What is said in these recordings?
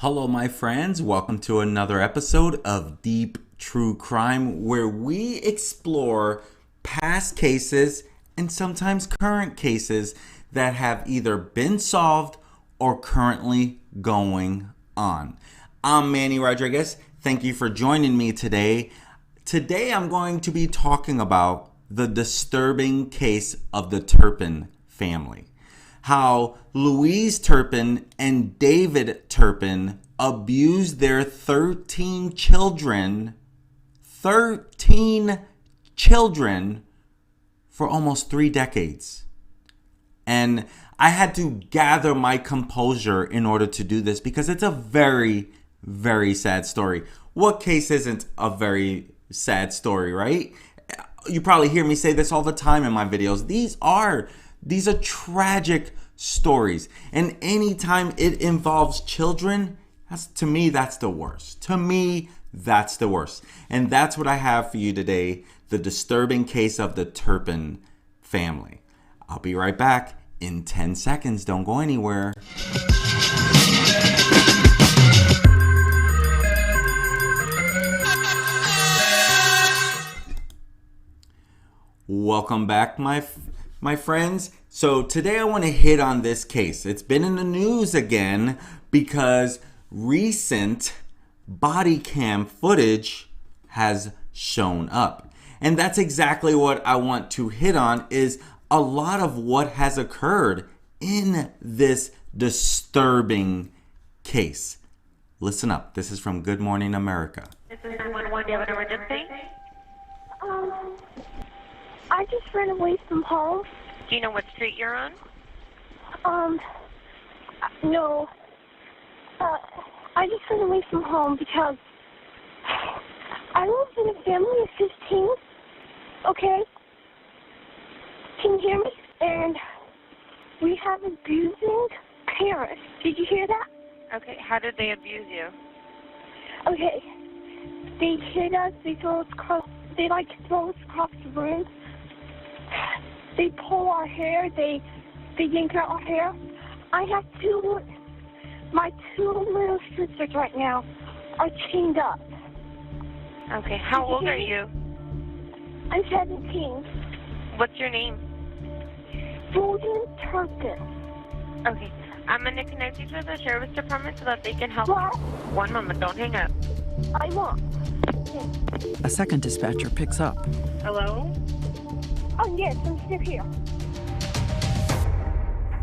Hello, my friends. Welcome to another episode of Deep True Crime, where we explore past cases and sometimes current cases that have either been solved or currently going on. I'm Manny Rodriguez. Thank you for joining me today. Today, I'm going to be talking about the disturbing case of the Turpin family. How Louise Turpin and David Turpin abused their 13 children for almost 3 decades. And I had to gather my composure in order to do this because it's a very, very sad story. What case isn't a very sad story, right? You probably hear me say this all the time in my videos. These are tragic stories. And anytime it involves children, to me, that's the worst. To me, that's the worst. And that's what I have for you today, the disturbing case of the Turpin family. I'll be right back in 10 seconds. Don't go anywhere. Welcome back, my friends. So today I want to hit on this case. It's been in the news again because recent body cam footage has shown up. And that's exactly what I want to hit on, is a lot of what has occurred in this disturbing case. Listen up. This is from Good Morning America. This is 911. Do you have an emergency? I just ran away from home. Do you know what street you're on? No. I just ran away from home because I live in a family of 15, okay? Can you hear me? And we have abusing parents. Did you hear that? Okay, how did they abuse you? Okay. They hit us, they throw us across the room. They pull our hair, they yank out our hair. I have my 2 little sisters right now are chained up. Okay, how old are you? I'm 17. What's your name? David Turpin. Okay, I'm going to connect you to the sheriff's department so that they can help What? you. One moment, don't hang up. I won't. A second dispatcher picks up. Hello? Oh, yes, I'm still here.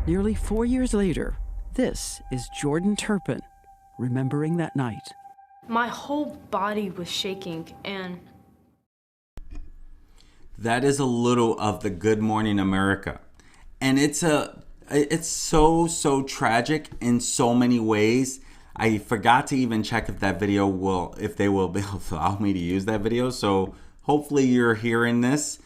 Nearly 4 years later, this is Jordan Turpin, remembering that night. My whole body was shaking, and That is a little of the Good Morning America. And it's so tragic in so many ways. I forgot to even check if that video if they will be able to allow me to use that video. So hopefully you're hearing this.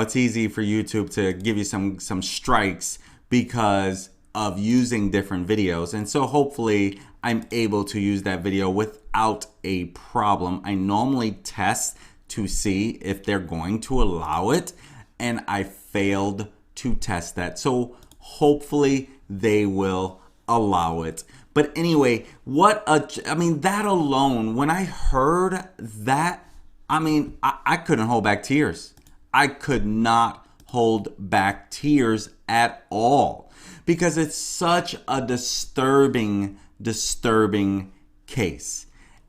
It's easy for YouTube to give you some strikes because of using different videos. And so hopefully I'm able to use that video without a problem. I normally test to see if they're going to allow it, and I failed to test that. So hopefully they will allow it. But anyway, that alone, when I heard that, I couldn't hold back tears. I could not hold back tears at all because it's such a disturbing case.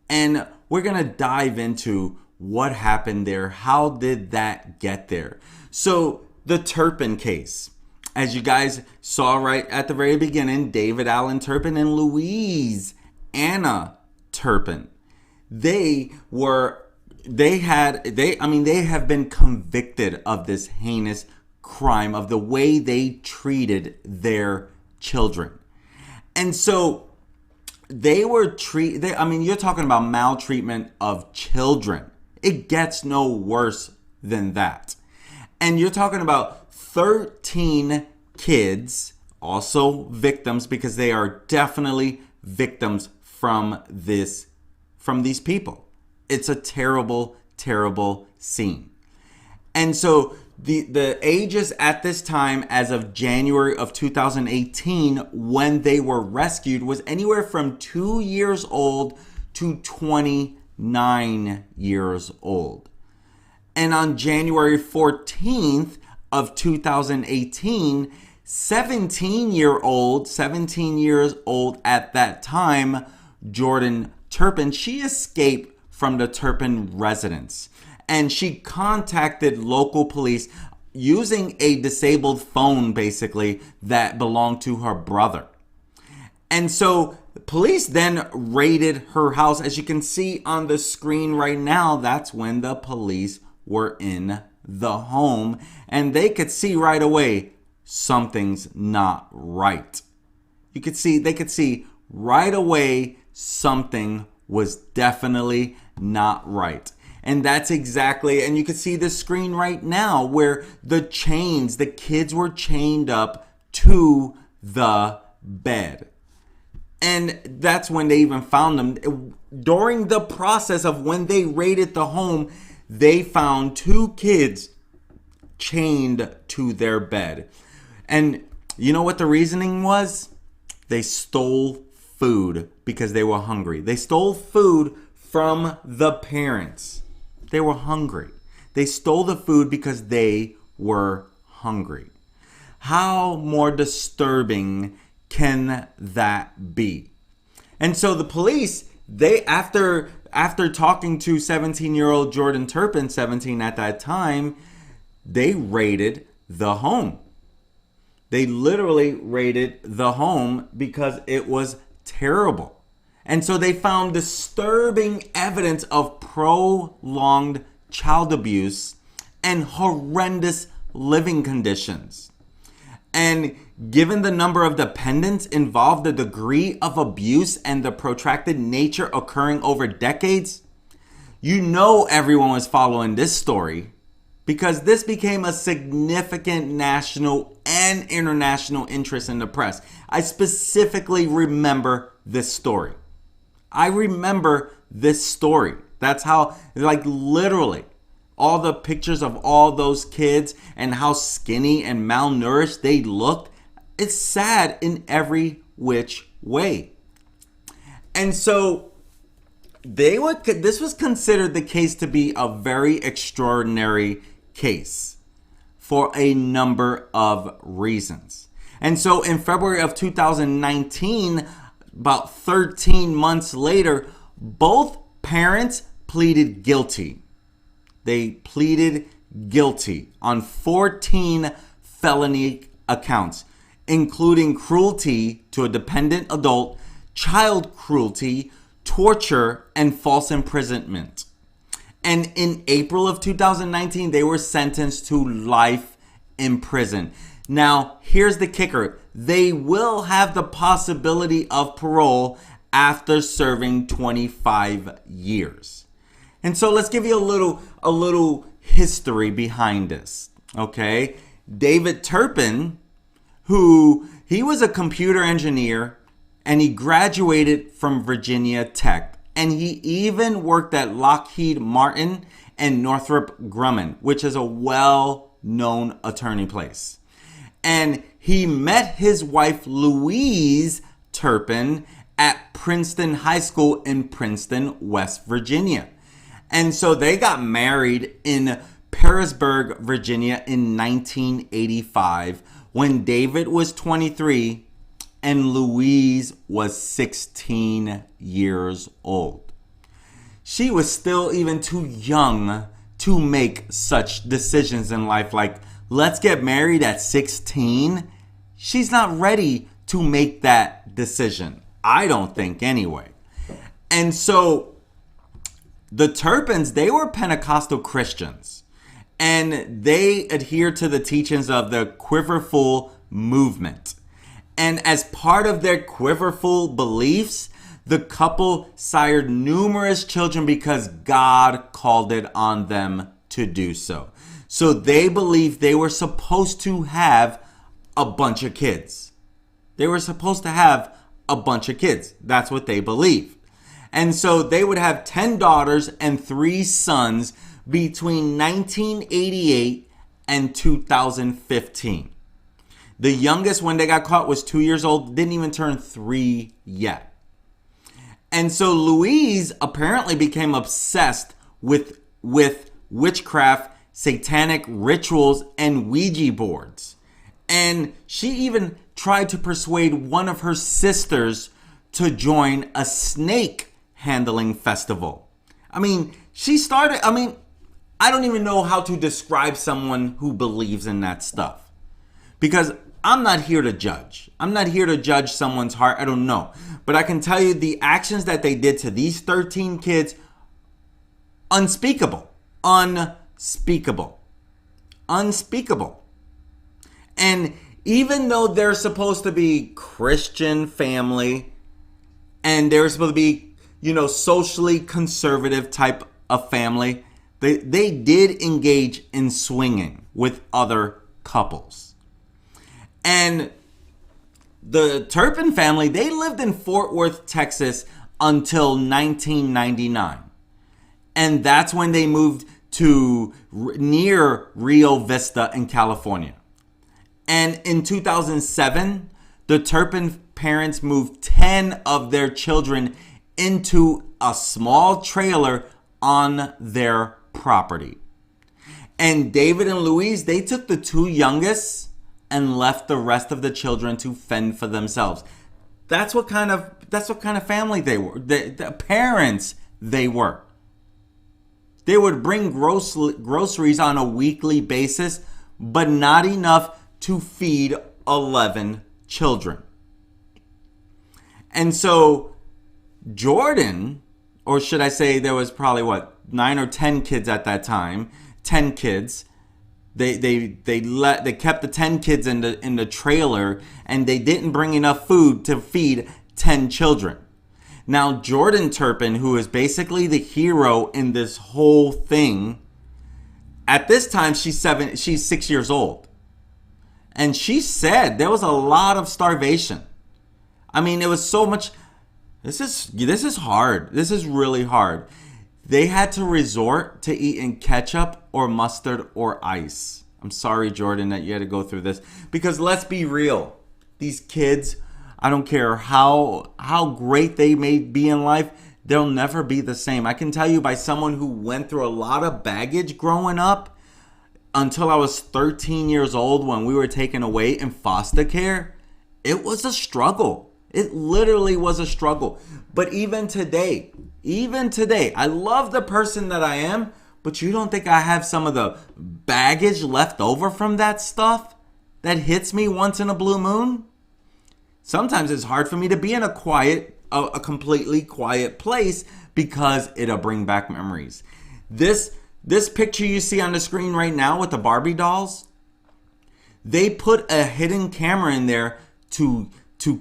And we're going to dive into what happened there. How did that get there? So the Turpin case, as you guys saw right at the very beginning, David Allen Turpin and Louise Anna Turpin, they have been convicted of this heinous crime of the way they treated their children. And so they were you're talking about maltreatment of children. It gets no worse than that. And you're talking about 13 kids, also victims, because they are definitely victims from these people. It's a terrible, terrible scene. And so The ages at this time, as of January of 2018, when they were rescued, was anywhere from 2 years old to 29 years old. And on January 14th of 2018, 17 years old at that time, Jordan Turpin, she escaped from the Turpin residence. And she contacted local police using a disabled phone, basically, that belonged to her brother. And so police then raided her house. As you can see on the screen right now, that's when the police were in the home. And they could see right away, something's not right. They could see right away, something was definitely not right. And that's exactly, and you can see the screen right now where the kids were chained up to the bed. And that's when they even found them. During the process of when they raided the home, they found 2 kids chained to their bed. And you know what the reasoning was? They stole food because they were hungry. They stole food from the parents. They were hungry. They stole the food because they were hungry. How more disturbing can that be? And so the police, after talking to 17-year-old Jordan Turpin, 17 at that time, they raided the home. They literally raided the home because it was terrible. And so they found disturbing evidence of prolonged child abuse and horrendous living conditions. And given the number of dependents involved, the degree of abuse, and the protracted nature occurring over decades, you know everyone was following this story because this became a significant national and international interest in the press. I specifically remember this story. I remember this story. That's how, literally, all the pictures of all those kids and how skinny and malnourished they looked. It's sad in every which way. And so this was considered the case to be a very extraordinary case for a number of reasons. And so in February of 2019, about 13 months later, both parents pleaded guilty. They pleaded guilty on 14 felony accounts, including cruelty to a dependent adult, child cruelty, torture, and false imprisonment. And in April of 2019, they were sentenced to life in prison. Now, here's the kicker. They will have the possibility of parole after serving 25 years. And so let's give you a little history behind this, okay? David Turpin, he was a computer engineer and he graduated from Virginia Tech. And he even worked at Lockheed Martin and Northrop Grumman, which is a well-known attorney place. And he met his wife, Louise Turpin, at Princeton High School in Princeton, West Virginia. And so they got married in Perrysburg, Virginia in 1985 when David was 23 and Louise was 16 years old. She was still even too young to make such decisions in life, like, let's get married at 16. She's not ready to make that decision. I don't think anyway. And so the Turpins, they were Pentecostal Christians. And they adhered to the teachings of the Quiverful movement. And as part of their Quiverful beliefs, the couple sired numerous children because God called it on them to do so. So they believed they were supposed to have a bunch of kids. They were supposed to have a bunch of kids. That's what they believed. And so they would have 10 daughters and 3 sons between 1988 and 2015. The youngest when they got caught was 2 years old, didn't even turn 3 yet. And so Louise apparently became obsessed with witchcraft, satanic rituals, and Ouija boards. And she even tried to persuade one of her sisters to join a snake handling festival. I mean, I don't even know how to describe someone who believes in that stuff. Because I'm not here to judge. I'm not here to judge someone's heart. I don't know. But I can tell you the actions that they did to these 13 kids, unspeakable. Unspeakable. Unspeakable. And even though they're supposed to be Christian family and they're supposed to be, socially conservative type of family, they did engage in swinging with other couples. And the Turpin family, they lived in Fort Worth, Texas until 1999. And that's when they moved to near Rio Vista in California. And in 2007, the Turpin parents moved 10 of their children into a small trailer on their property. And David and Louise, they took the 2 youngest and left the rest of the children to fend for themselves. That's what kind of family they were. The parents they were. They would bring groceries on a weekly basis, but not enough to feed 11 children. And so Jordan, or should I say there was probably 9 or 10 kids at that time, 10 kids. They kept the 10 kids in the trailer, and they didn't bring enough food to feed 10 children. Now Jordan Turpin, who is basically the hero in this whole thing, at this time she's 6 years old. And she said there was a lot of starvation. I mean, it was so much. This is hard. This is really hard. They had to resort to eating ketchup or mustard or ice. I'm sorry, Jordan, that you had to go through this. Because let's be real. These kids, I don't care how great they may be in life, they'll never be the same. I can tell you by someone who went through a lot of baggage growing up, until I was 13 years old when we were taken away in foster care, it was a struggle. It literally was a struggle. But even today, I love the person that I am, but you don't think I have some of the baggage left over from that stuff that hits me once in a blue moon? Sometimes it's hard for me to be in a completely quiet place because it'll bring back memories. This picture you see on the screen right now with the Barbie dolls, they put a hidden camera in there to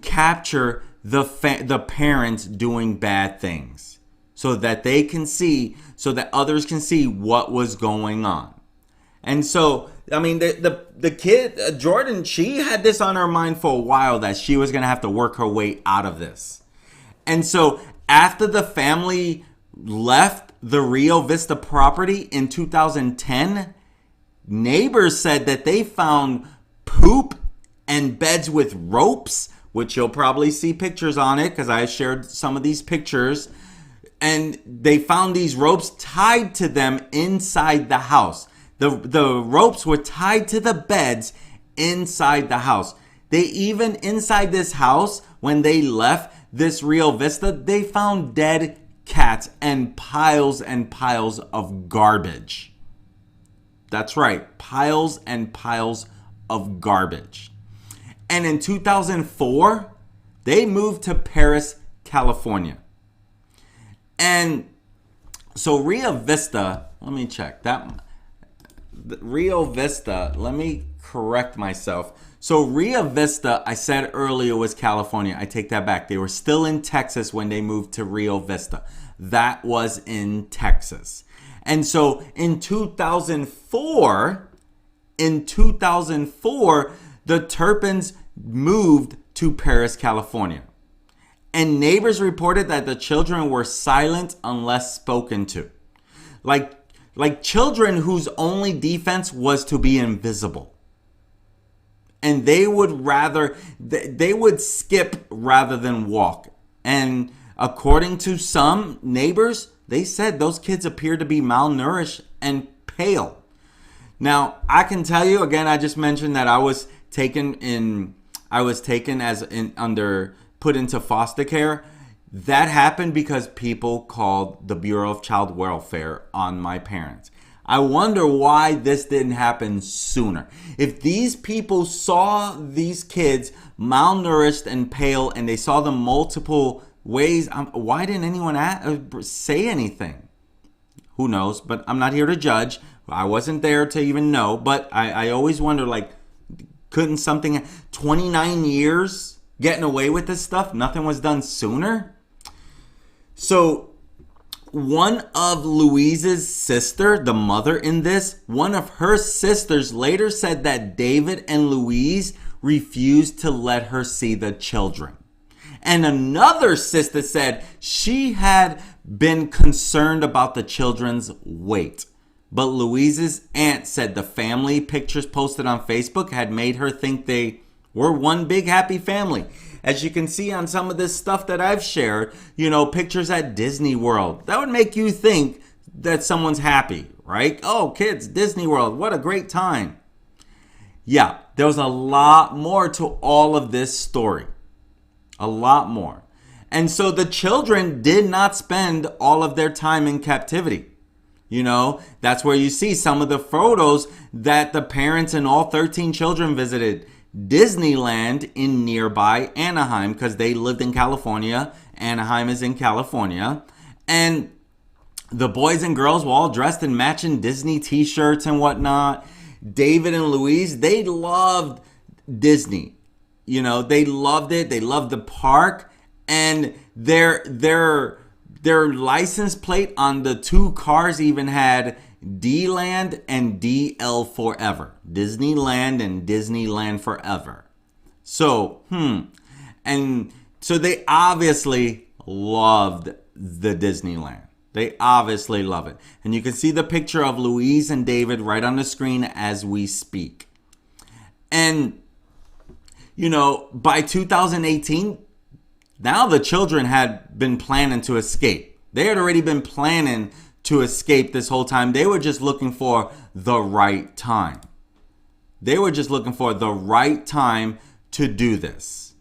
capture the parents doing bad things so that they can see, so that others can see what was going on. And so, I mean, the kid, Jordan, she had this on her mind for a while that she was going to have to work her way out of this. And so after the family left the Rio Vista property in 2010, neighbors said that they found poop and beds with ropes, which you'll probably see pictures on it because I shared some of these pictures. And they found these ropes tied to them inside the house. The ropes were tied to the beds inside the house. They even, inside this house, when they left this Rio Vista, they found dead cats and piles of garbage. That's right, piles and piles of garbage. And in 2004, they moved to Perris, California. And so Rio Vista, let me check that. Rio Vista, let me correct myself. So Rio Vista, I said earlier, was California. I take that back. They were still in Texas when they moved to Rio Vista. That was in Texas. And so in 2004, the Turpins moved to Perris, California. And neighbors reported that the children were silent unless spoken to. Like, like children whose only defense was to be invisible. And they would skip rather than walk. And according to some neighbors, they said those kids appeared to be malnourished and pale. Now, I can tell you again, I just mentioned that I was put into foster care. That happened because people called the Bureau of Child Welfare on my parents. I wonder why this didn't happen sooner. If these people saw these kids malnourished and pale and they saw them multiple ways, why didn't anyone say anything? Who knows? But I'm not here to judge. I wasn't there to even know. But I always wonder, like, couldn't something, 29 years getting away with this stuff, nothing was done sooner? So one of Louise's sister, the mother in this, one of her sisters later said that David and Louise refused to let her see the children. And another sister said she had been concerned about the children's weight. But Louise's aunt said the family pictures posted on Facebook had made her think they were one big happy family. As you can see on some of this stuff that I've shared, pictures at Disney World. That would make you think that someone's happy, right? Oh, kids, Disney World, what a great time. Yeah, there was a lot more to all of this story. A lot more. And so the children did not spend all of their time in captivity. That's where you see some of the photos that the parents and all 13 children visited Disneyland in nearby Anaheim, because they lived in California. Anaheim is in California. And the boys and girls were all dressed in matching Disney t-shirts and whatnot. David and Louise, they loved Disney. They loved it. They loved the park. And their license plate on the two cars even had D-Land and DL Forever. Disneyland and Disneyland Forever. So, And so they obviously loved the Disneyland. They obviously love it. And you can see the picture of Louise and David right on the screen as we speak. And, by 2018, now the children had been planning to escape. They had already been planning to escape this whole time. They were just looking for the right time. They were just looking for the right time to do this.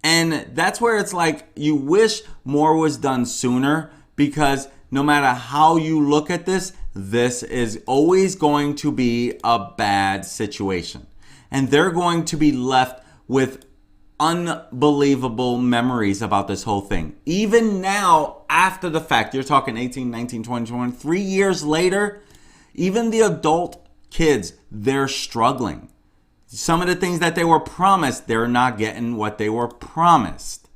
And that's where it's like you wish more was done sooner, because no matter how you look at this, this is always going to be a bad situation. And they're going to be left with unbelievable memories about this whole thing. Even now, after the fact, you're talking 18, 19, 20, 21, 3 years later, even the adult kids, they're struggling. Some of the things that they were promised, they're not getting what they were promised.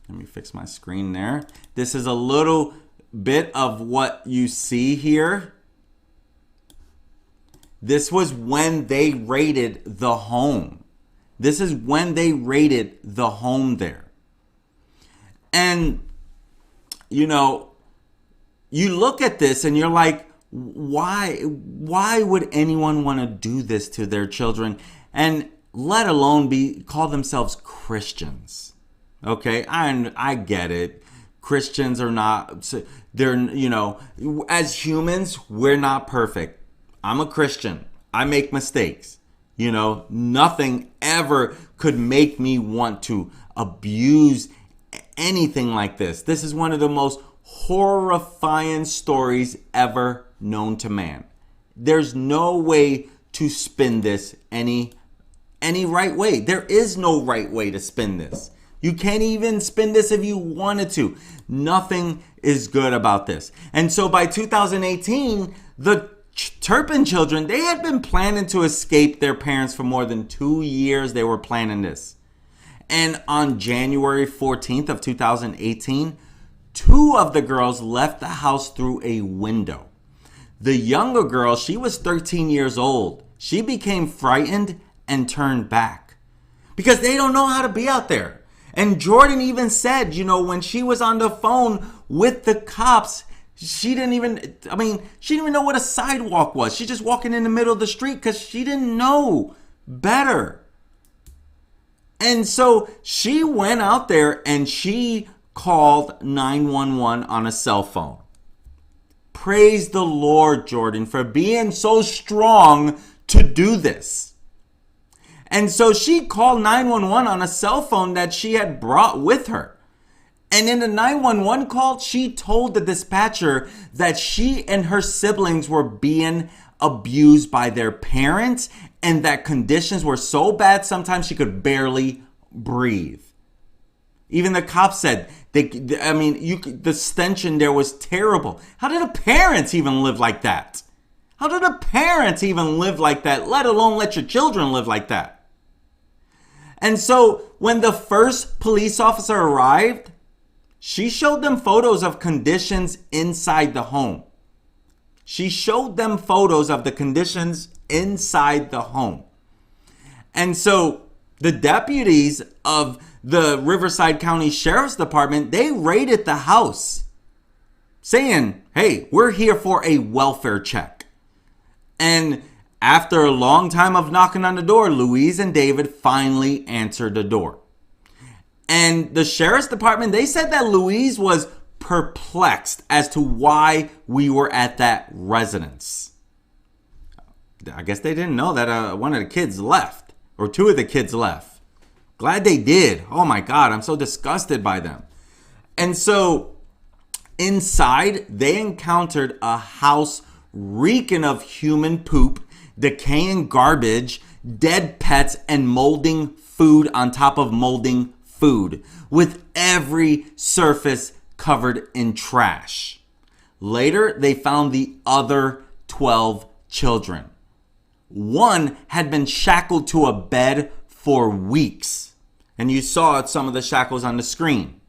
Let me fix my screen there. This is a little bit of what you see here. This was when they raided the home. This is when they raided the home there. And, you look at this and you're like, why would anyone want to do this to their children? And let alone call themselves Christians. Okay, I get it. Christians are not, as humans, we're not perfect. I'm a Christian. I make mistakes. Nothing ever could make me want to abuse anything like this. This is one of the most horrifying stories ever known to man. There's no way to spin this any right way. There is no right way to spin this. You can't even spin this if you wanted to. Nothing is good about this. And so by 2018, the Turpin children, they had been planning to escape their parents for more than 2 years. They were planning this. And on January 14th of 2018, 2 of the girls left the house through a window. The younger girl, she was 13 years old. She became frightened and turned back because they don't know how to be out there. And Jordan even said, when she was on the phone with the cops, She didn't even, she didn't even know what a sidewalk was. She's just walking in the middle of the street because she didn't know better. And so she went out there and she called 911 on a cell phone. Praise the Lord, Jordan, for being so strong to do this. And so she called 911 on a cell phone that she had brought with her. And in the 911 call, she told the dispatcher that she and her siblings were being abused by their parents and that conditions were so bad sometimes she could barely breathe. Even the cops said, the stench in there was terrible. How did the parents even live like that? How did the parents even live like that, let alone let your children live like that? And so when the first police officer arrived, she showed them photos of conditions inside the home. She showed them photos of the conditions inside the home. And so the deputies of the Riverside County Sheriff's Department, they raided the house saying, hey, we're here for a welfare check. And after a long time of knocking on the door, Louise and David finally answered the door. And the Sheriff's Department, they said that Louise was perplexed as to why we were at that residence. I guess they didn't know that one of the kids left, or two of the kids left. Glad they did. Oh my God, I'm so disgusted by them. And so inside, they encountered a house reeking of human poop, decaying garbage, dead pets, and molding food on top of molding food, with every surface covered in trash. Later, they found the other 12 children. One had been shackled to a bed for weeks. And you saw some of the shackles on the screen.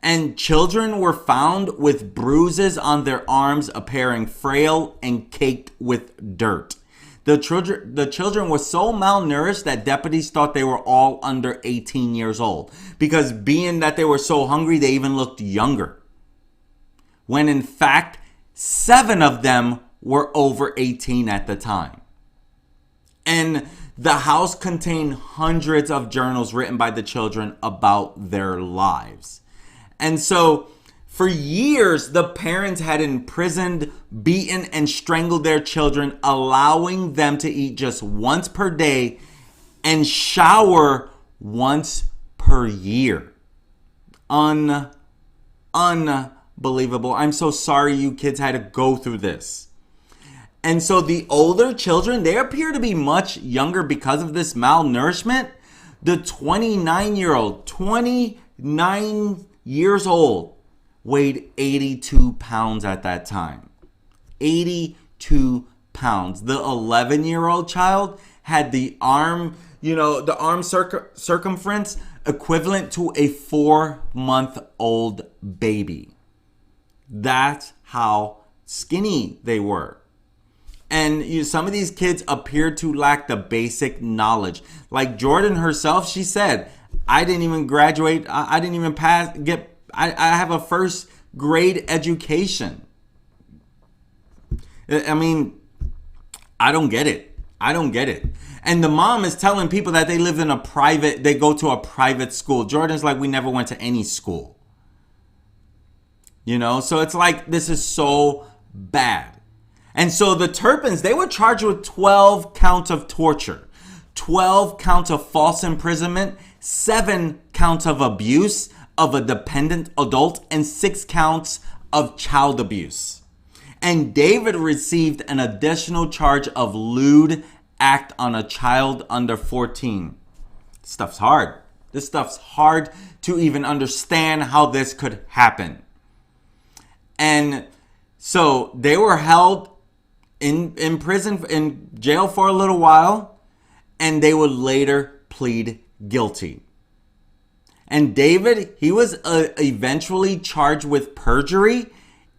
And children were found with bruises on their arms, appearing frail and caked with dirt. The children were so malnourished that deputies thought they were all under 18 years old. Because being that they were so hungry, they even looked younger. When in fact, 7 of them were over 18 at the time. And the house contained hundreds of journals written by the children about their lives. And so for years, the parents had imprisoned, beaten, and strangled their children, allowing them to eat just once per day and shower once per year. Unbelievable. I'm so sorry you kids had to go through this. And so the older children, they appear to be much younger because of this malnourishment. The 29 years old, weighed 82 pounds at that time. 82 pounds. The 11-year-old child had the arm, the arm circumference equivalent to a 4-month-old baby. That's how skinny they were. And some of these kids appeared to lack the basic knowledge. Like Jordan herself, she said, I didn't even graduate. I didn't even I have a first grade education. I mean, I don't get it. And the mom is telling people that they live in they go to a private school. Jordan's like, we never went to any school. So it's like, this is so bad. And so the Turpins, they were charged with 12 counts of torture, 12 counts of false imprisonment, 7 counts of abuse of a dependent adult, and 6 counts of child abuse. And David received an additional charge of lewd act on a child under 14. This stuff's hard. This stuff's hard to even understand how this could happen. And so they were held in prison, in jail for a little while, and they would later plead guilty. And David, he was eventually charged with perjury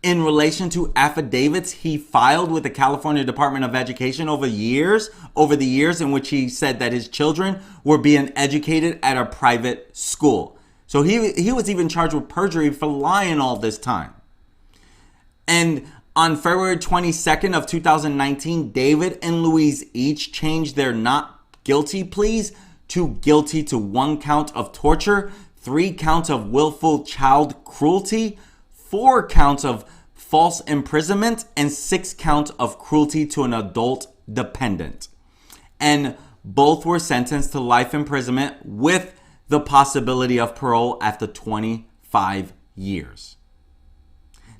in relation to affidavits he filed with the California Department of Education over the years in which he said that his children were being educated at a private school. So he was even charged with perjury for lying all this time. And on February 22nd of 2019, David and Louise each changed their not guilty pleas to guilty to 1 count of torture, 3 counts of willful child cruelty, 4 counts of false imprisonment, and 6 counts of cruelty to an adult dependent. And both were sentenced to life imprisonment with the possibility of parole after 25 years.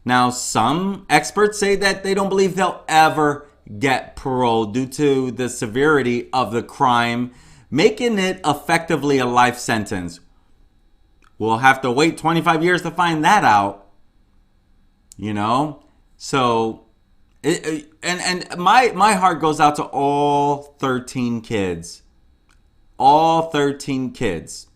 Now, some experts say that they don't believe they'll ever get parole due to the severity of the crime, making it effectively a life sentence. We'll have to wait 25 years to find that out. You know? So, my heart goes out to all 13 kids. All 13 kids.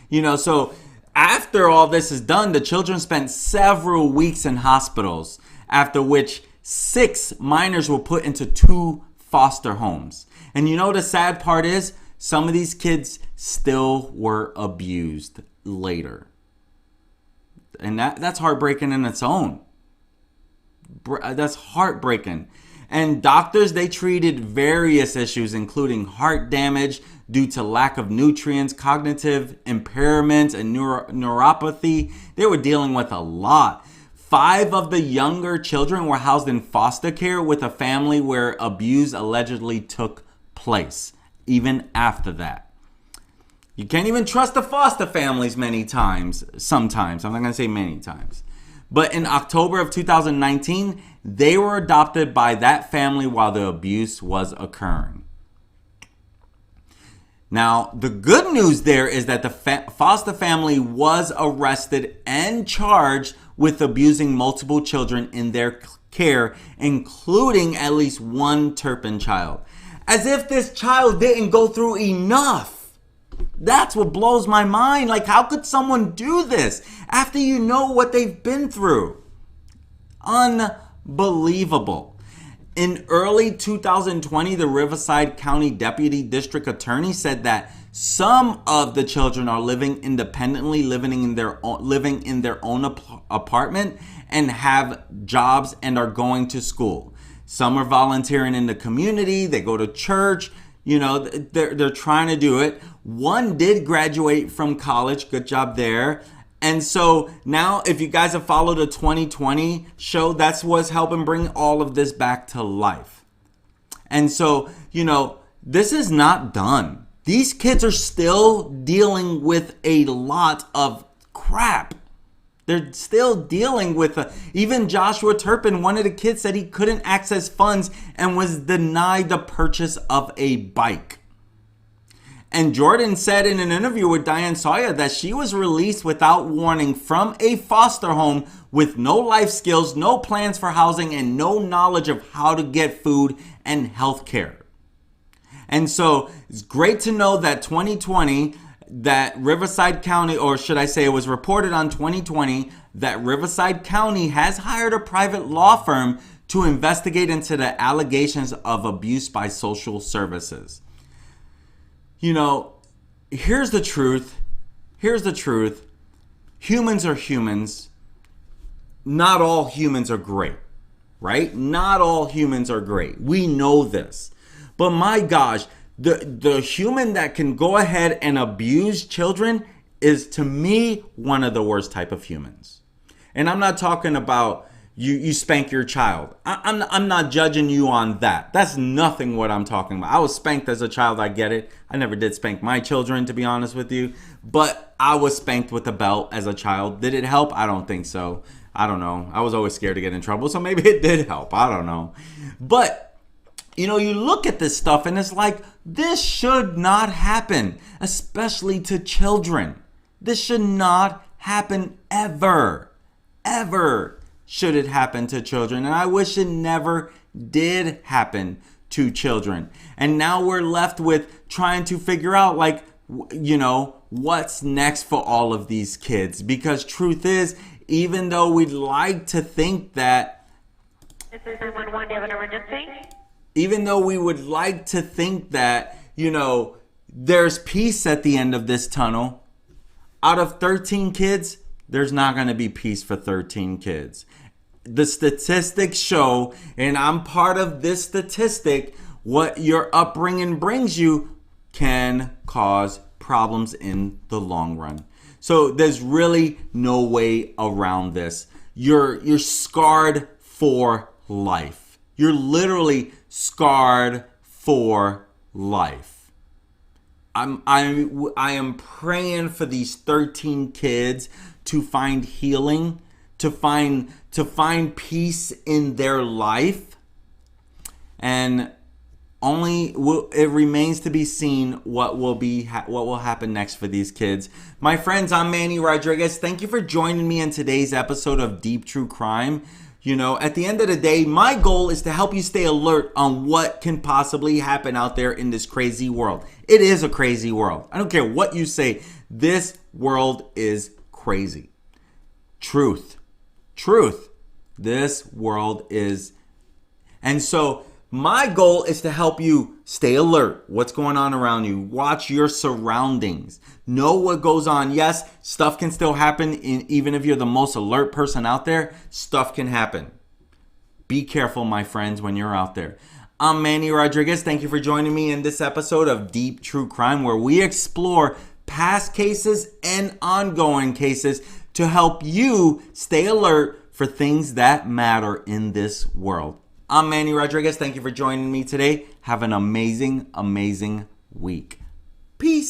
You know, so after all this is done, the children spent several weeks in hospitals, after which 6 minors were put into 2 foster homes. And you know the sad part is, some of these kids still were abused later. And that's heartbreaking in its own. That's heartbreaking. And doctors, they treated various issues, including heart damage due to lack of nutrients, cognitive impairment, and neuropathy. They were dealing with a lot. 5 of the younger children were housed in foster care with a family where abuse allegedly took place, even after that. You can't even trust the foster families sometimes. I'm not going to say many times. But in October of 2019, they were adopted by that family while the abuse was occurring. Now, the good news there is that the foster family was arrested and charged with abusing multiple children in their care, including at least 1 Turpin child. As if this child didn't go through enough. That's what blows my mind. Like, how could someone do this after you know what they've been through? Unbelievable. In early 2020, the Riverside County Deputy District Attorney said that some of the children are living independently, living in their own apartment, and have jobs and are going to school. Some are volunteering in the community. They go to church. You know, they're trying to do it. 1 did graduate from college. Good job there. And so now, if you guys have followed the 2020 show, that's what's helping bring all of this back to life. And so, you know, this is not done. These kids are still dealing with a lot of crap. They're still dealing with even Joshua Turpin, one of the kids, said he couldn't access funds and was denied the purchase of a bike. And Jordan said in an interview with Diane Sawyer that she was released without warning from a foster home with no life skills, no plans for housing, and no knowledge of how to get food and health care. And so it's great to know that 2020, that Riverside County, or should I say it was reported on 2020, that Riverside County has hired a private law firm to investigate into the allegations of abuse by social services. You know, here's the truth. Humans are humans. Not all humans are great, right? Not all humans are great. We know this. But my gosh, the human that can go ahead and abuse children is, to me, one of the worst type of humans. And I'm not talking about you spank your child. I'm not judging you on that. That's nothing what I'm talking about. I was spanked as a child. I get it. I never did spank my children, to be honest with you. But I was spanked with a belt as a child. Did it help? I don't think so. I don't know. I was always scared to get in trouble. So maybe it did help. I don't know. But, you know, you look at this stuff and it's like, this should not happen, especially to children. This should not happen ever. Ever should it happen to children. And I wish it never did happen to children. And now we're left with trying to figure out, like, you know, what's next for all of these kids. Because truth is, even though we'd like to think that, This is 911. Do you have an emergency? even though we would like to think that, you know, there's peace at the end of this tunnel, out of 13 kids, there's not going to be peace for 13 kids. the statistics show, and I'm part of this statistic, what your upbringing brings you can cause problems in the long run. So there's really no way around this. You're scarred for life. You're literally scarred for life. I am praying for these 13 kids to find healing, to find peace in their life, and it remains to be seen what will happen next for these kids. My friends, I'm Manny Rodriguez. Thank you for joining me in today's episode of Deep True Crime. You know, at the end of the day, my goal is to help you stay alert on what can possibly happen out there in this crazy world. It is a crazy world. I don't care what you say. This world is crazy. Truth. This world is. And so my goal is to help you stay alert. What's going on around you? Watch your surroundings. Know what goes on. Yes, stuff can still happen. Even if you're the most alert person out there, stuff can happen. Be careful, my friends, when you're out there. I'm Manny Rodriguez. Thank you for joining me in this episode of Deep True Crime, where we explore past cases and ongoing cases to help you stay alert for things that matter in this world. I'm Manny Rodriguez. Thank you for joining me today. Have an amazing, amazing week. Peace.